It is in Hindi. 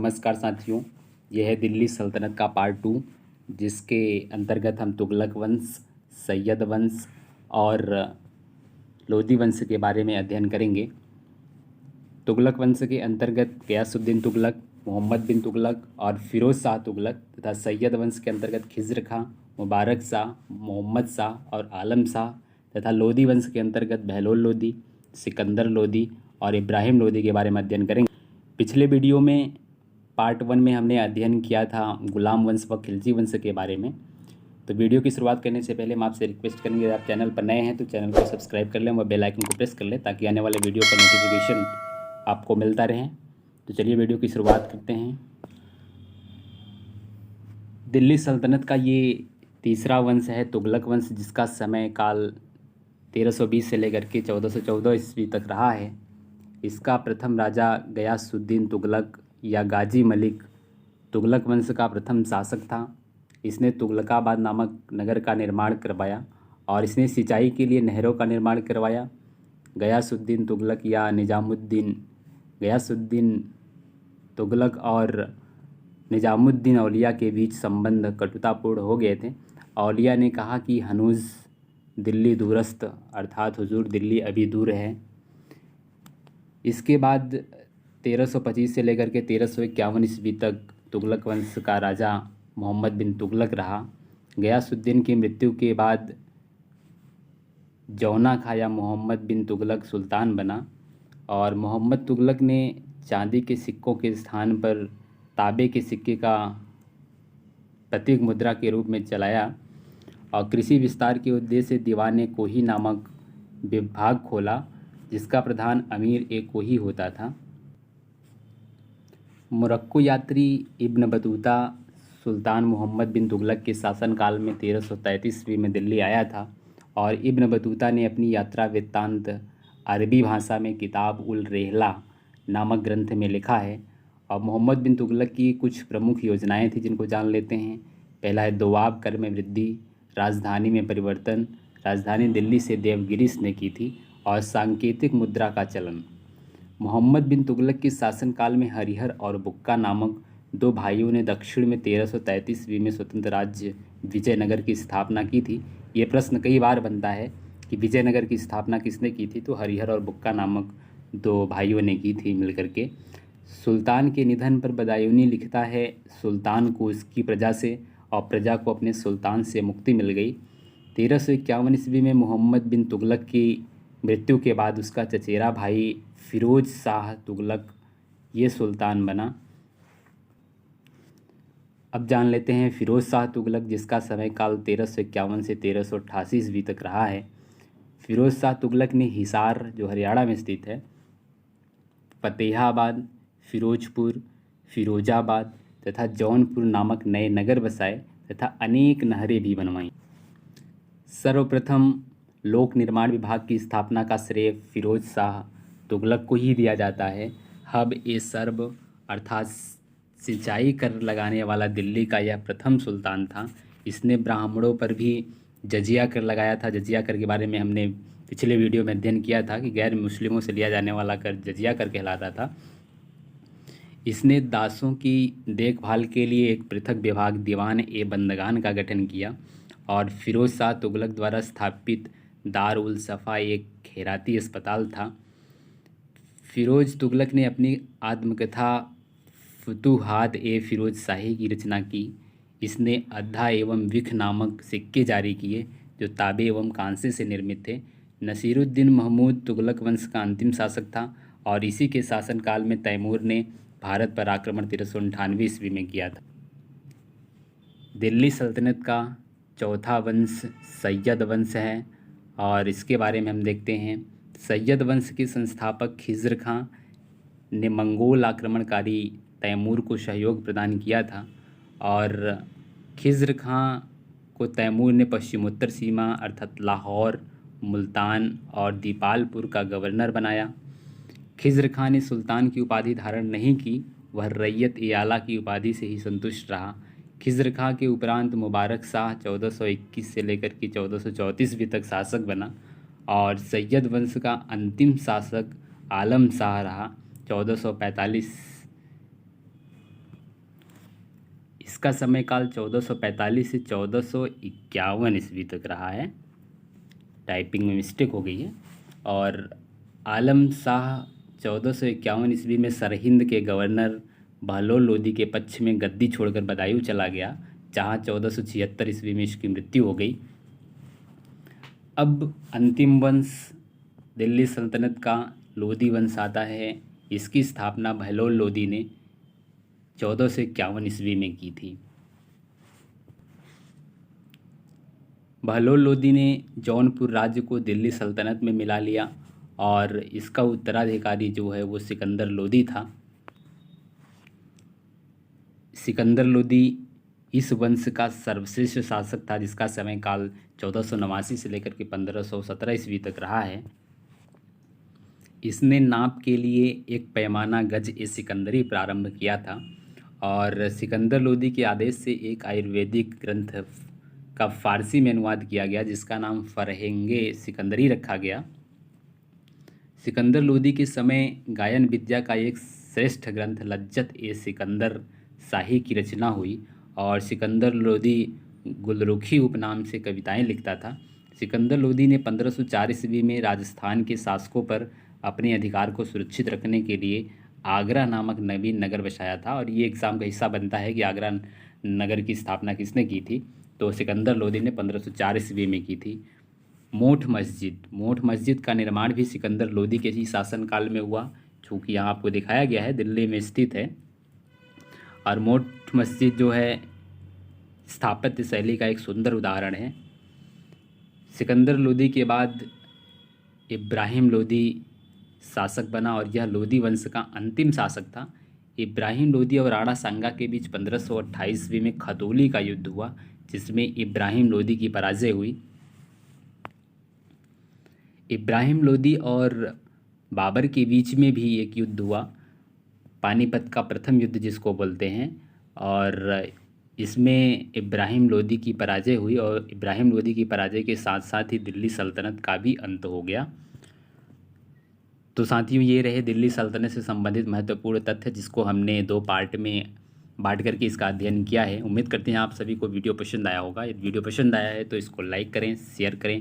नमस्कार साथियों, यह है दिल्ली सल्तनत का पार्ट 2 जिसके अंतर्गत हम तुगलक वंश, सैयद वंश और लोदी वंश के बारे में अध्ययन करेंगे। तुगलक वंश के अंतर्गत गयासुद्दीन तुगलक, मोहम्मद बिन तुगलक और फिरोज़ शाह तुगलक तथा सैयद वंश के अंतर्गत खिज़्र खां, मुबारक शाह, मोहम्मद शाह और आलम शाह तथा लोदी वंश के अंतर्गत बहलोल लोदी, सिकंदर लोदी और इब्राहिम लोदी के बारे में अध्ययन करेंगे। पिछले वीडियो में पार्ट 1 में हमने अध्ययन किया था गुलाम वंश व खिलजी वंश के बारे में। तो वीडियो की शुरुआत करने से पहले हम आपसे रिक्वेस्ट करेंगे, अगर आप चैनल पर नए हैं तो चैनल को सब्सक्राइब कर लें व बेल आइकन को प्रेस कर लें ताकि आने वाले वीडियो का नोटिफिकेशन आपको मिलता रहे। तो चलिए वीडियो की शुरुआत करते हैं। दिल्ली सल्तनत का ये तीसरा वंश है तुगलक वंश, जिसका समय काल 1320 से लेकर के 1414 ईस्वी तक रहा है। इसका प्रथम राजा गयासुद्दीन तुगलक या गाजी मलिक तुगलक वंश का प्रथम शासक था। इसने तुगलकाबाद नामक नगर का निर्माण करवाया और इसने सिंचाई के लिए नहरों का निर्माण करवाया। गयासुद्दीन तुगलक या गयासुद्दीन तुगलक और निजामुद्दीन औलिया के बीच संबंध कटुतापूर्ण हो गए थे। औलिया ने कहा कि हनूज दिल्ली दूरस्थ, अर्थात हुजूर दिल्ली अभी दूर है। इसके बाद 1325 से लेकर के 1351 ईस्वी तक तुगलक वंश का राजा मोहम्मद बिन तुगलक रहा। गयासुद्दीन की मृत्यु के बाद जौना खां या मोहम्मद बिन तुगलक सुल्तान बना और मोहम्मद तुगलक ने चांदी के सिक्कों के स्थान पर तांबे के सिक्के का प्रतीक मुद्रा के रूप में चलाया और कृषि विस्तार के उद्देश्य से दीवान कोही नामक विभाग खोला, जिसका प्रधान अमीर ए कोही होता था। मोरक्को यात्री इब्न बतूता सुल्तान मोहम्मद बिन तुगलक के शासनकाल में 1333 ईस्वी में दिल्ली आया था और इब्न बतूता ने अपनी यात्रा वृत्तांत अरबी भाषा में किताब उल रेहला नामक ग्रंथ में लिखा है। और मोहम्मद बिन तुगलक की कुछ प्रमुख योजनाएं थी जिनको जान लेते हैं। पहला है दोआब कर में वृद्धि, राजधानी में परिवर्तन, राजधानी दिल्ली से देवगिरीस ने की थी, और सांकेतिक मुद्रा का चलन। मोहम्मद बिन तुगलक के शासनकाल में हरिहर और बुक्का नामक दो भाइयों ने दक्षिण में 1333 ईस्वी में स्वतंत्र राज्य विजयनगर की स्थापना की थी। ये प्रश्न कई बार बनता है कि विजयनगर की स्थापना किसने की थी, तो हरिहर और बुक्का नामक दो भाइयों ने की थी मिलकर के। सुल्तान के निधन पर बदायूनी लिखता है, सुल्तान को उसकी प्रजा से और प्रजा को अपने सुल्तान से मुक्ति मिल गई। 1351 ईस्वी में मोहम्मद बिन तुगलक की मृत्यु के बाद उसका चचेरा भाई फिरोज शाह तुगलक ये सुल्तान बना। अब जान लेते हैं फिरोज शाह तुगलक, जिसका समय काल 1351 से 1388 ईस्वी तक रहा है। फिरोज शाह तुगलक ने हिसार, जो हरियाणा में स्थित है, फतेहाबाद, फिरोजपुर, फिरोजाबाद तथा जौनपुर नामक नए नगर बसाए तथा अनेक नहरें भी बनवाईं। सर्वप्रथम लोक निर्माण विभाग की स्थापना का श्रेय फिरोज शाह तुगलक को ही दिया जाता है। हब ए सर्ब अर्थात सिंचाई कर लगाने वाला दिल्ली का यह प्रथम सुल्तान था। इसने ब्राह्मणों पर भी जजिया कर लगाया था। जजिया कर के बारे में हमने पिछले वीडियो में अध्ययन किया था कि गैर मुस्लिमों से लिया जाने वाला कर जजिया कर कहलाता था। इसने दासों की देखभाल के लिए एक पृथक विभाग दीवान ए बंदगान का गठन किया और फिरोज शाह तुगलक द्वारा स्थापित दार उल सफ़ा एक खैराती अस्पताल था। फिरोज तुगलक ने अपनी आत्मकथा फुतूहात ए फिरोज शाही की रचना की। इसने अद्धा एवं विख नामक सिक्के जारी किए जो तांबे एवं कांसे से निर्मित थे। नसीरुद्दीन महमूद तुगलक वंश का अंतिम शासक था और इसी के शासनकाल में तैमूर ने भारत पर आक्रमण 1398 ईस्वी में किया था। दिल्ली सल्तनत का चौथा वंश सैयद वंश है और इसके बारे में हम देखते हैं। सैयद वंश के संस्थापक खिज़्र खां ने मंगोल आक्रमणकारी तैमूर को सहयोग प्रदान किया था और खिज़्र खां को तैमूर ने पश्चिमोत्तर सीमा अर्थात लाहौर, मुल्तान और दीपालपुर का गवर्नर बनाया। खिज़्र खां ने सुल्तान की उपाधि धारण नहीं की, वह रैयत ए आला की उपाधि से ही संतुष्ट रहा। खिज़्र खां के उपरांत मुबारक शाह 1421 से लेकर के 1434 ईस्वी तक शासक बना और सैयद वंश का अंतिम शासक आलम शाह रहा। 1445 इसका समय काल 1445 से 1451 ईस्वी तक रहा है। टाइपिंग में मिस्टेक हो गई है। और आलम शाह 1451 ईस्वी में सरहिंद के गवर्नर बहलोल लोदी के पक्ष में गद्दी छोड़कर बदायूं चला गया, जहाँ 1476 ईस्वी में इसकी मृत्यु हो गई। अब अंतिम वंश दिल्ली सल्तनत का लोदी वंश आता है। इसकी स्थापना बहलोल लोदी ने 1451 ईस्वी में की थी। बहलोल लोदी ने जौनपुर राज्य को दिल्ली सल्तनत में मिला लिया और इसका उत्तराधिकारी जो है वो सिकंदर लोदी था। सिकंदर लोदी इस वंश का सर्वश्रेष्ठ शासक था, जिसका समय काल 1489 से लेकर के 1517 ईस्वी तक रहा है। इसने नाप के लिए एक पैमाना गज ए सिकंदरी प्रारंभ किया था और सिकंदर लोदी के आदेश से एक आयुर्वेदिक ग्रंथ का फारसी में अनुवाद किया गया, जिसका नाम फरहेंगे सिकंदरी रखा गया। सिकंदर लोदी के समय गायन विद्या का एक श्रेष्ठ ग्रंथ लज्जत ए सिकंदर शाही की रचना हुई और सिकंदर लोदी गुलरुखी उपनाम से कविताएं लिखता था। सिकंदर लोदी ने 1504 ईस्वी में राजस्थान के शासकों पर अपने अधिकार को सुरक्षित रखने के लिए आगरा नामक नवीन नगर बसाया था। और ये एग्ज़ाम का हिस्सा बनता है कि आगरा नगर की स्थापना किसने की थी, तो सिकंदर लोदी ने 1504 ईस्वी में की थी। मोठ मस्जिद का निर्माण भी सिकंदर लोदी के ही शासनकाल में हुआ, चूँकि यहाँ आपको दिखाया गया है, दिल्ली में स्थित है। और मोठ मस्जिद जो है स्थापत्य शैली का एक सुंदर उदाहरण है। सिकंदर लोदी के बाद इब्राहिम लोदी शासक बना और यह लोदी वंश का अंतिम शासक था। इब्राहिम लोदी और राणा सांगा के बीच 1528 ईस्वी में खतौली का युद्ध हुआ, जिसमें इब्राहिम लोदी की पराजय हुई। इब्राहिम लोदी और बाबर के बीच में भी एक युद्ध हुआ, पानीपत का प्रथम युद्ध जिसको बोलते हैं, और इसमें इब्राहिम लोदी की पराजय हुई और इब्राहिम लोदी की पराजय के साथ साथ ही दिल्ली सल्तनत का भी अंत हो गया। तो साथियों, ये रहे दिल्ली सल्तनत से संबंधित महत्वपूर्ण तथ्य, जिसको हमने 2 पार्ट में बांट करके इसका अध्ययन किया है। उम्मीद करते हैं आप सभी को वीडियो पसंद आया होगा। यदि वीडियो पसंद आया है तो इसको लाइक करें, शेयर करें।